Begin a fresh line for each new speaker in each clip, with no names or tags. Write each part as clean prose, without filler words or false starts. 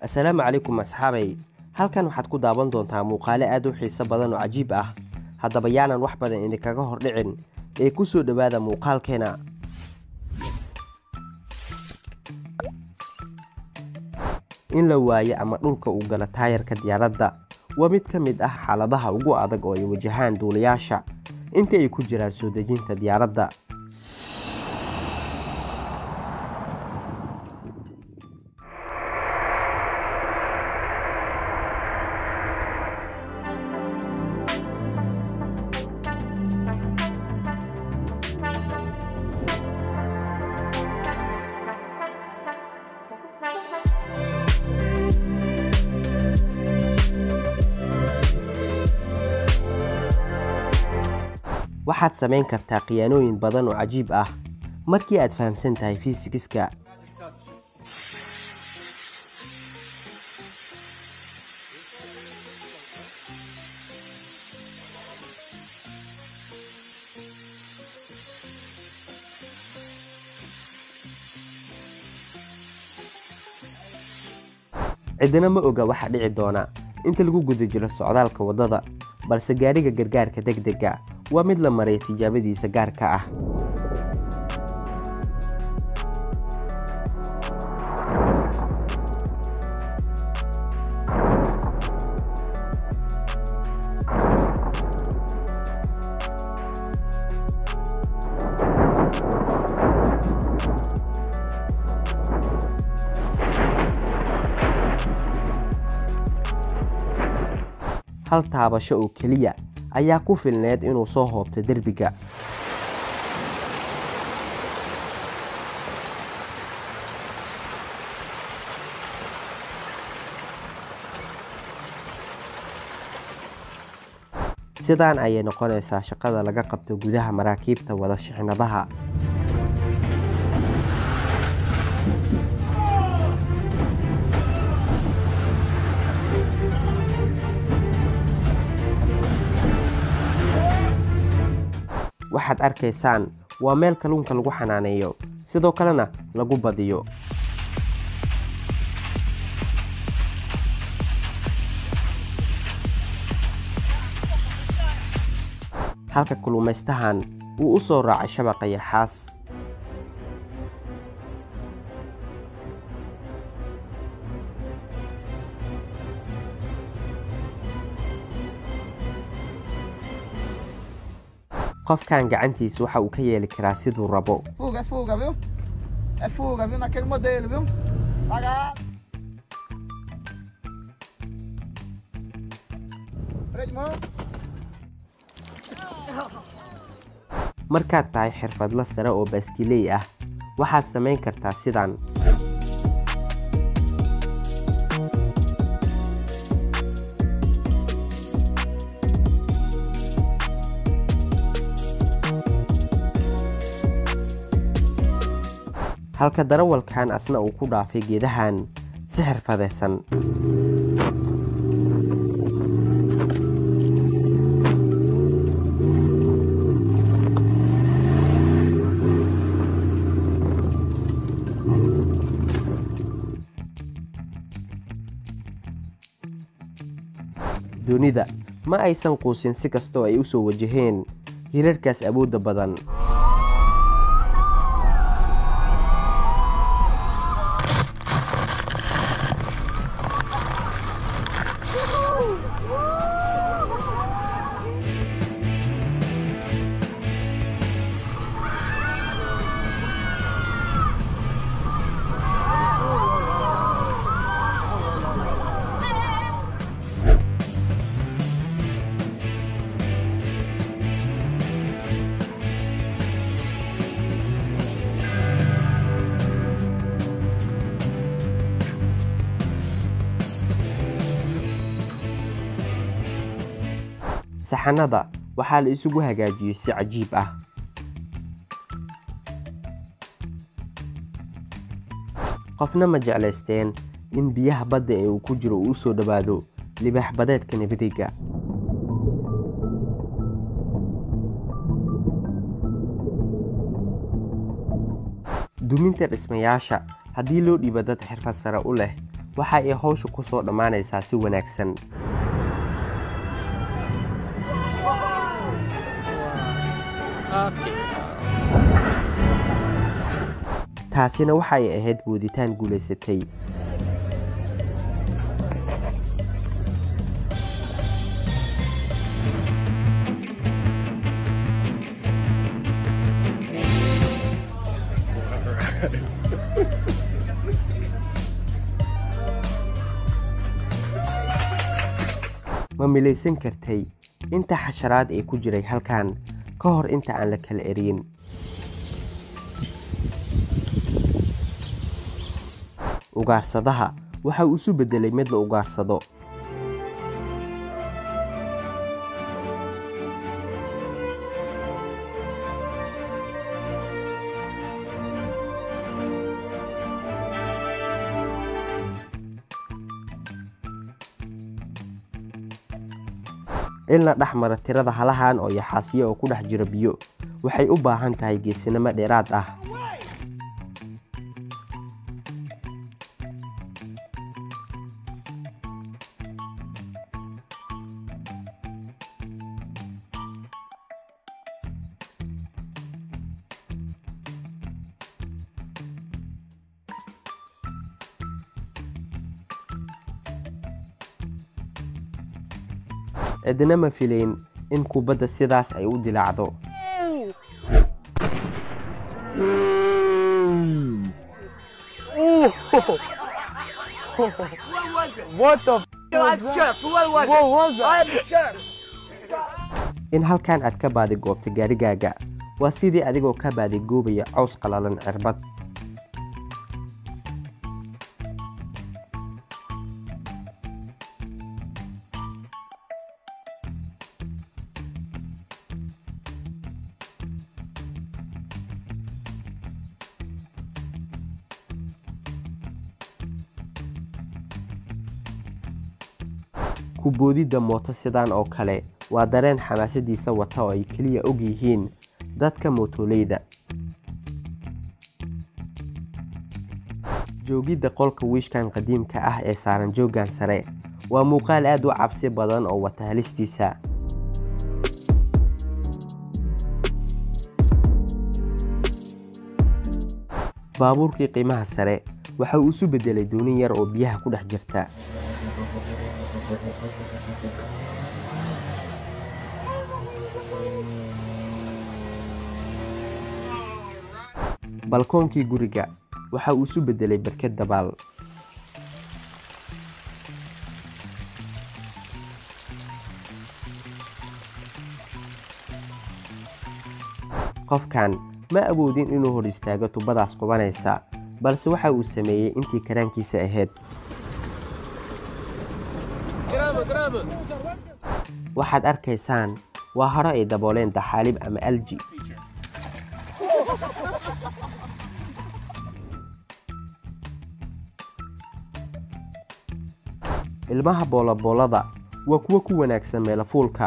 Assalaamu calaykum asxaabay. Halkan waxaad ku daawan doontaa muuqaale aad u xiiso badan oo cajiib ah. Haddaba yaanan wax badan idinkaga hor dhicin ee ku soo dhawaada muuqaalkeena. In la waayo ama dhulka uu gala taayarka diyaaradda waa mid ka mid ah xaaladaha ugu adag oo ay wajahaan duuliyaasha inta ay ku jiraan soo dejinta diyaaradda. Waxaad samayn kartaa khiyaanooyin badan oo cajiib ah markii aad fahamsan tahay fiisikiska. Cidina ma oga waxa dhici doona inta lagu guda jiro socdaalka wadada, balse gaariga gargaarka degdega waa mid la maray tijaabadiisa gaarka ah. Hal taabasho oo keliya ayaa ku filneed inuu soo hoobto derbiga. Sidaan ayay noqonaysaa shaqada laga qabto gudaha maraakiibta wada shixnadaha. Waxaad arkaysaan waa meel kalluunka lagu xanaaneeyo, sidoo kalena lagu badiyo. Halka kalluumaystahan uu u soo raacay shabaqa yaxaas. Qofkan gacantiisa waxa uu ka yeeli karaa siduu rabo.
Fuga, viu? É fuga, viu? Naquele modelo, viu? Pagar. Freio de mão.
Markaad tahay xirfadle sare oo baaskiiley ah, waxaad samayn kartaa sidan. Halka darawalkan asna uu ku dhaafay geedahan si xirfadeysan. Dunida ma aysan quusin si kastoo ay u soo wajaheen hirarkaas awoodda badan. Saxanada waxaa la isugu hagaajiyay si cajiib ah. Qofna ma jeclaysteen in biyaha badda ee uu ku jiro uu soo dhawaado libaax badeedka nabadiga. Duminta dhismayaasha haddii loo dhiibo dad xirfad sare u leh waxa ay hawsha ku soo dhammaanaysaa si wanaagsan. taasina waxa ay ahayd booditaan guulaysatay. ma milaysan kartay inta xasharaad ee ku jiray halkan ka hor inta aan la kala erin. ugaarsadaha waxa uu isu bedelay mid la ugaarsado. in la dhaxmara tirada halahan oo yaxaasiya oo ku dhex jira biyo waxay u baahan tahay geesinimo dheeraad ah. cidna ma filayn in kubadda sidaas ay u dilaacdo. in halkan aad ka baadigoobto gaarigaaga waa sidii adigoo ka baadigoobaya caws qalalan cirbad. ku boodidda mooto sidaan oo kale waa dareen xamaasadiisa wata oo ay keliya og yihiin dadka mootoleyda. joogidda qolka wiishkan qadiimka ah ee saaran jooggan sare waa muuqaal aad u cabsi badan oo wata halistiisa. baabuurkii qiimaha sare waxa uu isu bedelay doonin yar oo biyaha ku dhex jirta. balkoonkii guriga waxa uu isu bedelay barkad dabaal. qofkan ma awoodin inuu hor istaago tubadaas qubanaysa balse waxa uu sameeyey intii karaankiisa ahayd. waxaad arkaysaan waa haro ay dabooleen daxaalib ama alji. ilmaha boolaboolada waa kuwo ku wanaagsan meelo fuulka.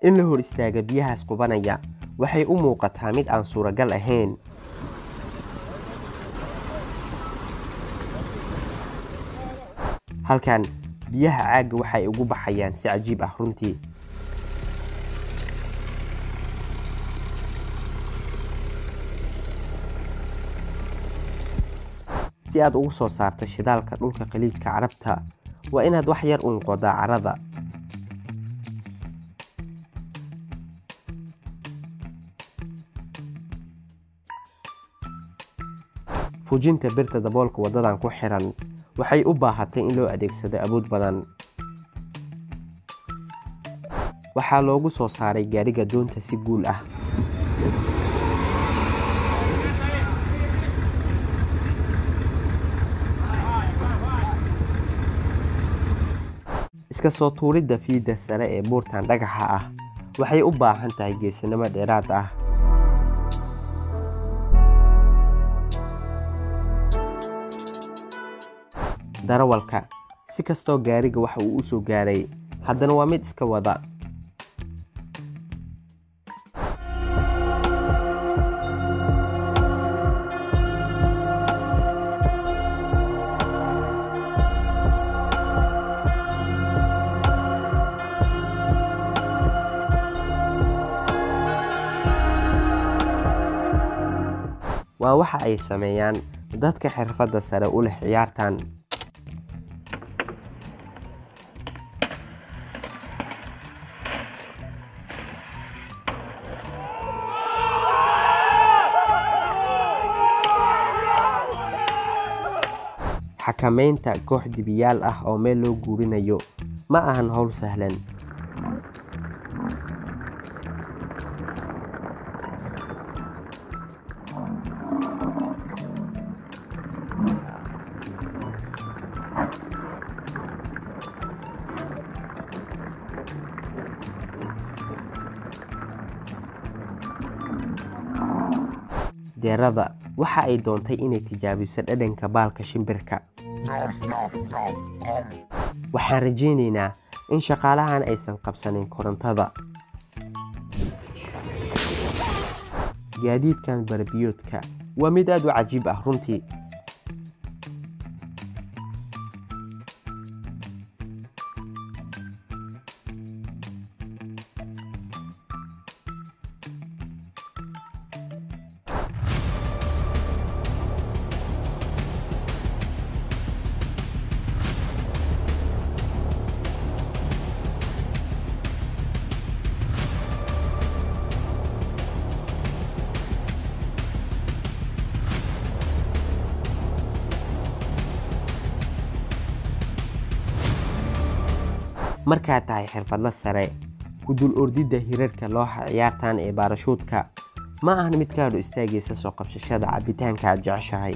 in la hor istaaga biyahaas qubanaya waxay u muuqataa mid aan suuragal ahayn. halkan biyaha caagga waxay ugu baxayaan si cajiib ah runtii. si aad ugu soo saarto shidaalka dhulka khaliijka carabta waa inaad wax yar uun qodaa carrada. fujinta birta daboolka waddadan ku xiran waxay u baahatay in loo adeegsado awood badan. waxaa loogu soo saaray gaariga doonta si guul ah. iska soo tuuridda fiidda sare ee buurtan dhagaxa ah waxay u baahan tahay geesinimo dheeraad ah. darawalka si kastoo gaariga waxa uu u soo gaaray haddana waa mid iska wada. waa waxa ay sameeyaan dadka xirfadda sare u leh ciyaartan. xakamaynta koox dibiyaal ah oo meel loo guurinayo ma ahan hawl sahlan. deerada waxa ay doontay inay tijaabiso dhadhanka baalka shimbirka. waxaan rajaynaynaa in shaqaalahan aysan qabsanin korontada. gaadiidkan barabiyoodka waa mid aad u cajiib ah runtii. markaad tahay xirfadle sare ku dul ordidda hirarka looxa ciyaartan ee baarashuudka ma ahan mid kaadho istaagaysa soo qabsashada cabitaanka aad jeceshahay.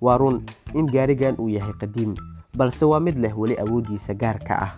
waa run in gaarigan uu yahay qadiim balse waa mid leh weli awooddiisa gaarka ah.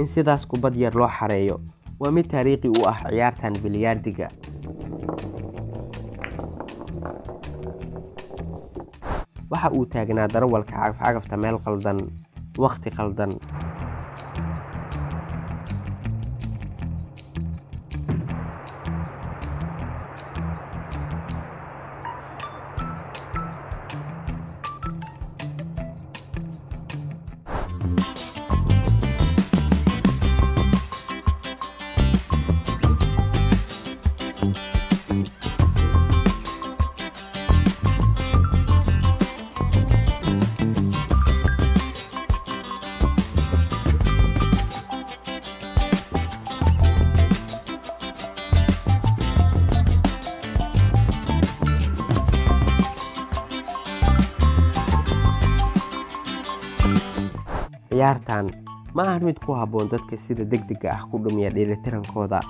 in sidaas kubad yar loo xareeyo waa mid taariikhi u ah ciyaartan bilyaardiga. waxa uu taagnaa darawalka cagaf-cagafta meel qaldan waqti qaldan. ciyaartan ma ahan mid ku habboon dadka sida degdega ah ku dhumiya dheelitirankooda.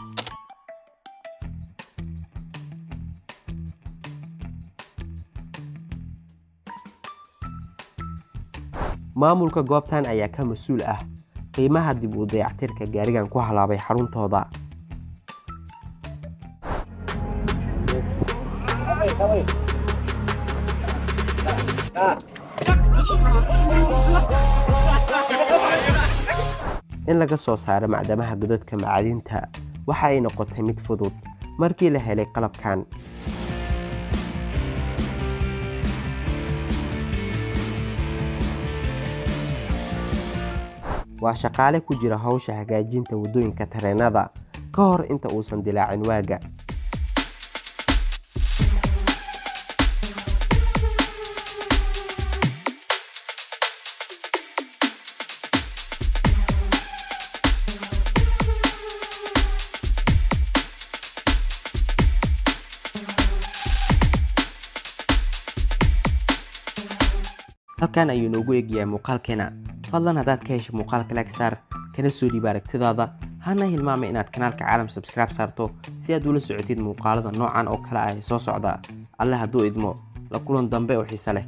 maamulka goobtan ayaa ka mas-uul ah qiimaha dib u dayactirka gaarigan ku halaabay xaruntooda. in laga soo saaro macdamaha godadka macdinta waxa ay noqotay mid fudud markii la helay qalabkan. waa shaqaale ku jira hawsha hagaajinta waddooyinka tareenada ka hor inta uusan dilaacin waaga. halkan ayuu noogu eegayaa muuqaalkeena. fadlan haddaad ka hesho muuqaalka like saar kana soo dhiib aragtidaada hana hilmaame inaad kanaalka caalam subscribe saarto si aad ula socotid muuqaalada noocan oo kale ah ee soo socda. Alle hadduu idmo la kulan dambe oo xiiso leh.